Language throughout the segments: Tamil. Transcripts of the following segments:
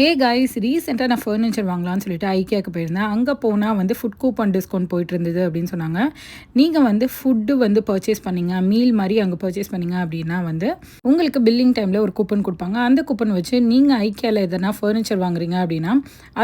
ஹே காய்ஸ் ரீசெண்டாக நான் ஃபர்னிச்சர் வாங்கலாம்னு சொல்லிட்டு ஐக்கியாவுக்கு போயிருந்தேன். அங்கே போனால் வந்து ஃபுட் கூப்பன் டிஸ்கவுண்ட் போயிட்டு இருந்தது அப்படின்னு சொன்னாங்க. நீங்கள் வந்து ஃபுட்டு வந்து பர்ச்சேஸ் பண்ணீங்க, மீல் மாதிரி அங்கே பர்ச்சேஸ் பண்ணீங்க அப்படின்னா வந்து உங்களுக்கு பில்லிங் டைமில் ஒரு கூப்பன் கொடுப்பாங்க. அந்த கூப்பன் வச்சு நீங்கள் ஐக்கியாவில் எதனா ஃபர்னிச்சர் வாங்குறீங்க அப்படின்னா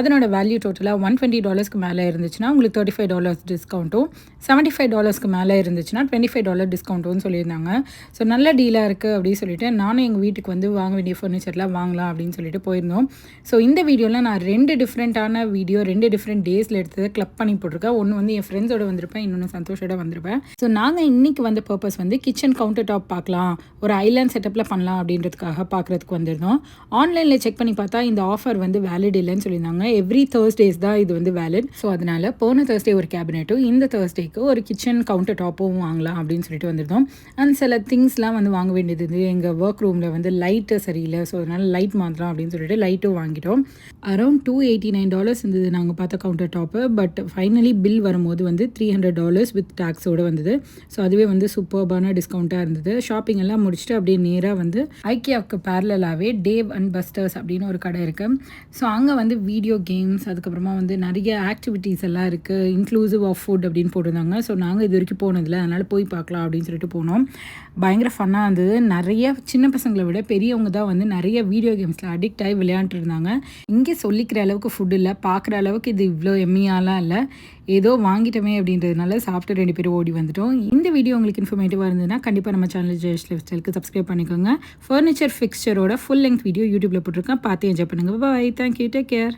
அதனோட வேல்யூ டோட்டலாக $120க்கு மேலே இருந்துச்சுன்னா உங்களுக்கு $35 டிஸ்கவுண்ட்டும், $75க்கு மேலே இருந்துச்சுன்னா $25 டிஸ்கவுண்ட்டும் சொல்லியிருந்தாங்க. ஸோ நல்ல டீலாக இருக்குது அப்படின்னு சொல்லிட்டு நானும் எங்கள் வீட்டுக்கு வந்து வாங்க வேண்டிய ஃபர்னிச்சர்லாம் வாங்கலாம் அப்படின்னு சொல்லிட்டு போயிருந்தோம். ஸோ இந்த வீடியோவில் நான் 2 டிஃப்ரெண்ட்டான வீடியோ 2 டிஃப்ரெண்ட் டேஸில் எடுத்ததை கிளப் பண்ணி போட்டிருக்கேன். ஒன்று வந்து என் ஃப்ரெண்ட்ஸோட வந்திருப்பேன், இன்னொன்று சந்தோஷோட வந்திருப்பேன். ஸோ நாங்கள் இன்றைக்கி வந்த பர்பஸ் வந்து கிச்சன் கவுண்டர் டாப் பார்க்கலாம், ஒரு ஐலாண்ட் செட்டப்பில் பண்ணலாம் அப்படின்றதுக்காக பார்க்குறதுக்கு வந்திருந்தோம். ஆன்லைனில் செக் பண்ணி பார்த்தா இந்த ஆஃபர் வந்து வேலிட் இல்லைன்னு சொல்லியிருந்தாங்க. எவ்ரி தேர்ஸ்டேஸ் தான் இது வந்து வேலிட். ஸோ அதனால் போன தேர்ஸ்டே ஒரு கேபினெட்டும் இந்த தேர்ஸ்டேக்கு ஒரு கிச்சன் கவுண்டர் டாப்பும் வாங்கலாம் அப்படின்னு சொல்லிட்டு வந்திருந்தோம். அண்ட் சில திங்ஸ்லாம் வந்து வாங்க வேண்டியது இருந்தது. எங்கள் ஒர்க் ரூமில் வந்து லைட்டு சரியில்லை, ஸோ அதனால் லைட் மாற்றலாம் அப்படின்னு சொல்லிட்டு லைட்டும் வாங்கிட்டோம். அரௌண்ட் $289 இருந்தது நாங்கள் பார்த்த counter top. But finally bill வரும்போது வந்து $300 வித் டேக்ஸோடு வந்தது. ஸோ அதுவே வந்து சூப்பர்பான டிஸ்கவுண்ட்டாக இருந்தது. ஷாப்பிங் எல்லாம் முடிச்சுட்டு அப்படியே நேராக வந்து ஐக்கியாவுக்கு பேரலாகவே டேவ் அண்ட் பஸ்டர்ஸ் அப்படின்னு ஒரு கடை இருக்குது. ஸோ அங்கே வந்து வீடியோ கேம்ஸ், அதுக்கப்புறமா வந்து நிறைய ஆக்டிவிட்டீஸ் எல்லாம் இருக்குது, இன்க்ளூசிவ் ஆஃப் ஃபுட் அப்படின்னு போட்டிருந்தாங்க. ஸோ நாங்கள் இது வரைக்கும் போனதில்லை, அதனால் போய் பார்க்கலாம் அப்படின்னு சொல்லிட்டு போனோம். பயங்கர ஃபன்னாக இருந்தது. நிறைய சின்ன பசங்களை விட பெரியவங்க தான் வந்து நிறைய வீடியோ கேம்ஸில் அடிக்ட் ஆகி விளையாண்டுட்டு இருந்தாங்க. இங்கே சொல்லிக்கிற அளவுக்கு ஃபுட் இல்லை, பார்க்குற அளவுக்கு இது இவ்வளோ எம்மியாலாம் இல்லை. ஏதோ வாங்கிட்டோமே அப்படின்றதுனால சாப்பிட்டு 2 பேரும் ஓடி வந்துட்டோம். இந்த வீடியோ உங்களுக்கு இன்ஃபர்மேட்டிவாக இருந்ததுன்னா கண்டிப்பாக நம்ம சேனல் ஜெயஸ் லைஃப் ஸ்டைலுக்கு சப்ஸ்கிரைப் பண்ணிக்கோங்க. ஃபர்னிச்சர் ஃபிக்ஸ்சரோட ஃபுல் லெங்த் வீடியோ யூடியூப்பில் போட்டிருக்கேன், பார்த்து என்ஜாய் பண்ணுங்கள். பாய், தேங்க்யூ, டேக் கேர்.